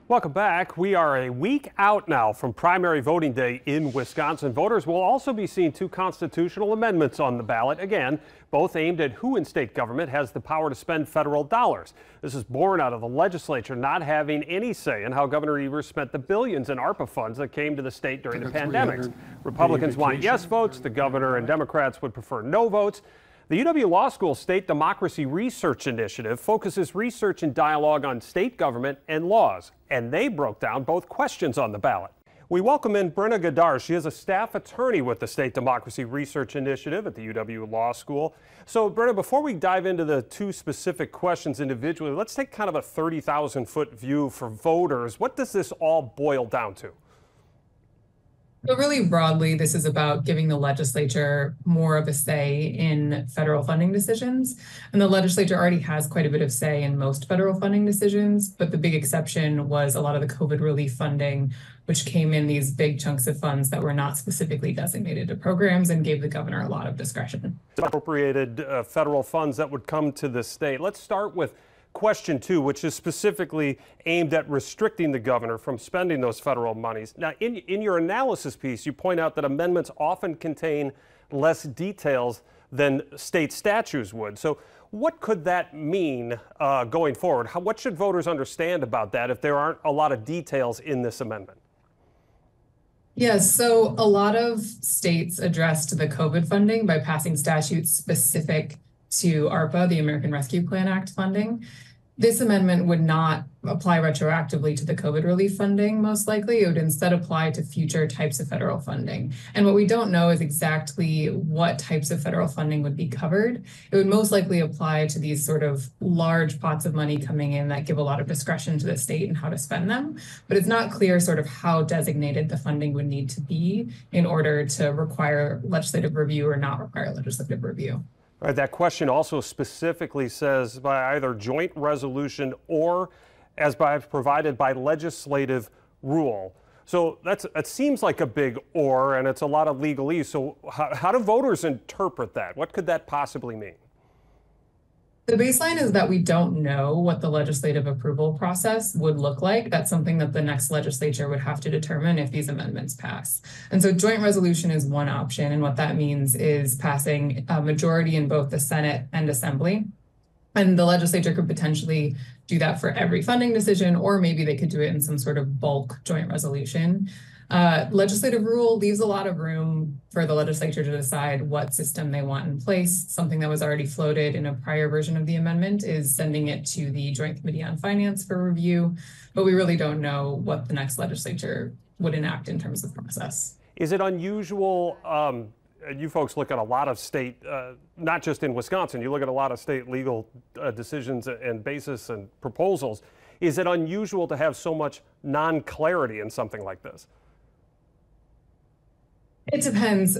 Welcome back. We are a week out now from primary voting day in Wisconsin. Voters will also be seeing two constitutional amendments on the ballot, again, both aimed at who in state government has the power to spend federal dollars. This is born out of the legislature not having any say in how Governor Evers spent the billions in ARPA funds that came to the state during the pandemic. Republicans want yes votes. The governor and Democrats would prefer no votes. The UW Law School State Democracy Research Initiative focuses research and dialogue on state government and laws, and they broke down both questions on the ballot. We welcome in Brenna Gadar. She is a staff attorney with the State Democracy Research Initiative at the UW Law School. So, Brenna, before we dive into the two specific questions individually, let's take kind of a 30,000-foot view for voters. What does this all boil down to? So really broadly, this is about giving the legislature more of a say in federal funding decisions. And the legislature already has quite a bit of say in most federal funding decisions, but the big exception was a lot of the COVID relief funding, which came in these big chunks of funds that were not specifically designated to programs and gave the governor a lot of discretion. Appropriated federal funds that would come to the state. Let's start with question 2, which is specifically aimed at restricting the governor from spending those federal monies. Now, in your analysis piece, you point out that amendments often contain less details than state statutes would. So what could that mean going forward? What should voters understand about that if there aren't a lot of details in this amendment? Yes, so a lot of states addressed the COVID funding by passing statutes specific to ARPA, the American Rescue Plan Act funding. This amendment would not apply retroactively to the COVID relief funding, most likely. It would instead apply to future types of federal funding. And what we don't know is exactly what types of federal funding would be covered. It would most likely apply to these sort of large pots of money coming in that give a lot of discretion to the state and how to spend them. But it's not clear sort of how designated the funding would need to be in order to require legislative review or not require legislative review. All right, that question also specifically says by either joint resolution or as provided by legislative rule. So it seems like a big or, and it's a lot of legalese. So how do voters interpret that? What could that possibly mean? The baseline is that we don't know what the legislative approval process would look like. That's something that the next legislature would have to determine if these amendments pass. And so joint resolution is one option. And what that means is passing a majority in both the Senate and Assembly. And the legislature could potentially do that for every funding decision, or maybe they could do it in some sort of bulk joint resolution. Legislative rule leaves a lot of room for the legislature to decide what system they want in place. Something that was already floated in a prior version of the amendment is sending it to the Joint Committee on Finance for review, but we really don't know what the next legislature would enact in terms of process. Is it unusual? You folks look at a lot of state, not just in Wisconsin, you look at a lot of state legal decisions and basis and proposals. Is it unusual to have so much non-clarity in something like this? It depends.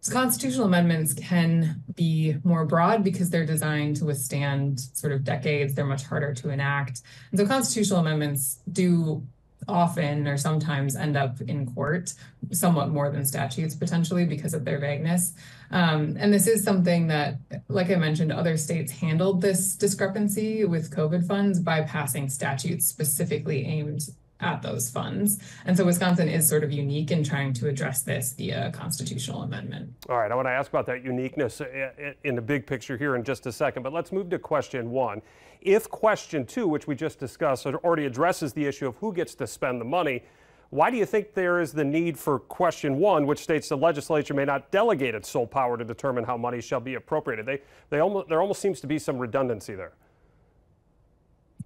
Constitutional amendments can be more broad because they're designed to withstand sort of decades. They're much harder to enact. And so constitutional amendments do often or sometimes end up in court, somewhat more than statutes potentially because of their vagueness. And this is something that, like I mentioned, other states handled this discrepancy with COVID funds by passing statutes specifically aimed at those funds. And so Wisconsin is sort of unique in trying to address this via constitutional amendment. All right, I want to ask about that uniqueness in the big picture here in just a second, but let's move to question 1. If question 2, which we just discussed, already addresses the issue of who gets to spend the money, why do you think there is the need for question 1, which states the legislature may not delegate its sole power to determine how money shall be appropriated? There almost seems to be some redundancy there.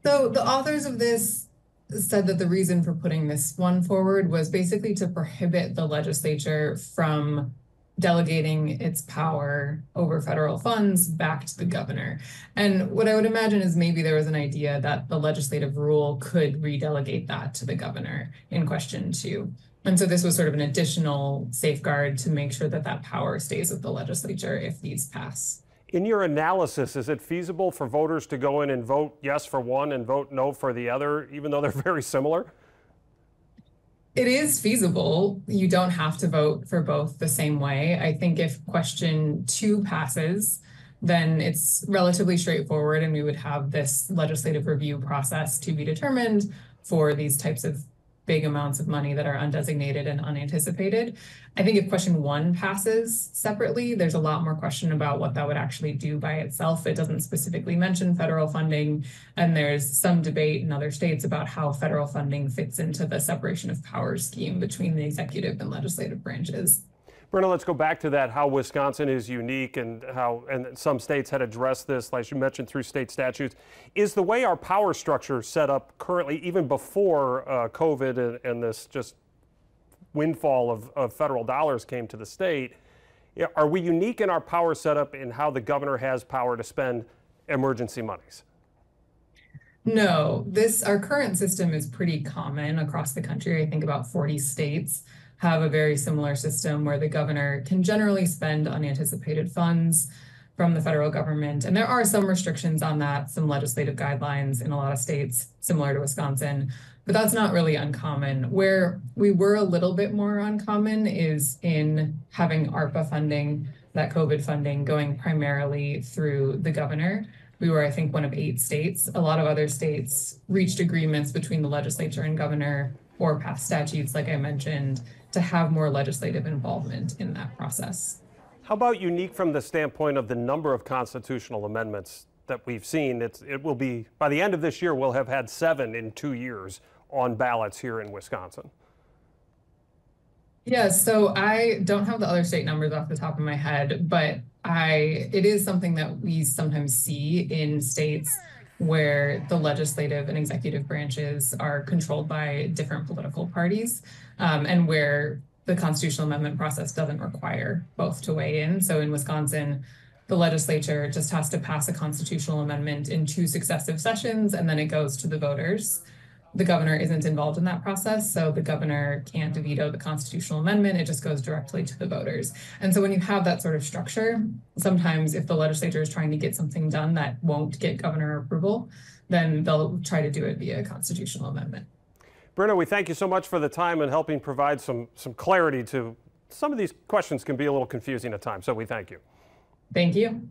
So the authors of this said that the reason for putting this one forward was basically to prohibit the legislature from delegating its power over federal funds back to the governor. And what I would imagine is maybe there was an idea that the legislative rule could redelegate that to the governor in question 2. And so this was sort of an additional safeguard to make sure that that power stays with the legislature if these pass. In your analysis, is it feasible for voters to go in and vote yes for one and vote no for the other, even though they're very similar? It is feasible. You don't have to vote for both the same way. I think if question 2 passes, then it's relatively straightforward and we would have this legislative review process to be determined for these types of big amounts of money that are undesignated and unanticipated. I think if question 1 passes separately, there's a lot more question about what that would actually do by itself. It doesn't specifically mention federal funding, and there's some debate in other states about how federal funding fits into the separation of powers scheme between the executive and legislative branches. Brenna, let's go back to that, how Wisconsin is unique and how some states had addressed this, like you mentioned, through state statutes. Is the way our power structure set up currently, even before COVID and this just windfall of federal dollars came to the state, are we unique in our power setup in how the governor has power to spend emergency monies? No, our current system is pretty common across the country. I think about 40 states have a very similar system where the governor can generally spend unanticipated funds from the federal government. And there are some restrictions on that, some legislative guidelines in a lot of states, similar to Wisconsin, but that's not really uncommon. Where we were a little bit more uncommon is in having ARPA funding, that COVID funding, going primarily through the governor. We were, I think, one of 8 states. A lot of other states reached agreements between the legislature and governor or passed statutes, like I mentioned, to have more legislative involvement in that process. How about unique from the standpoint of the number of constitutional amendments that we've seen? It will be, by the end of this year, we'll have had 7 in 2 years on ballots here in Wisconsin. Yeah, so I don't have the other state numbers off the top of my head, but it is something that we sometimes see in states where the legislative and executive branches are controlled by different political parties, and where the constitutional amendment process doesn't require both to weigh in. So in Wisconsin, the legislature just has to pass a constitutional amendment in 2 successive sessions, and then it goes to the voters. The governor isn't involved in that process, so the governor can't veto the constitutional amendment. It just goes directly to the voters. And so when you have that sort of structure, sometimes if the legislature is trying to get something done that won't get governor approval, then they'll try to do it via a constitutional amendment. Brenna, we thank you so much for the time and helping provide some clarity to some of these questions can be a little confusing at times, so we thank you. Thank you.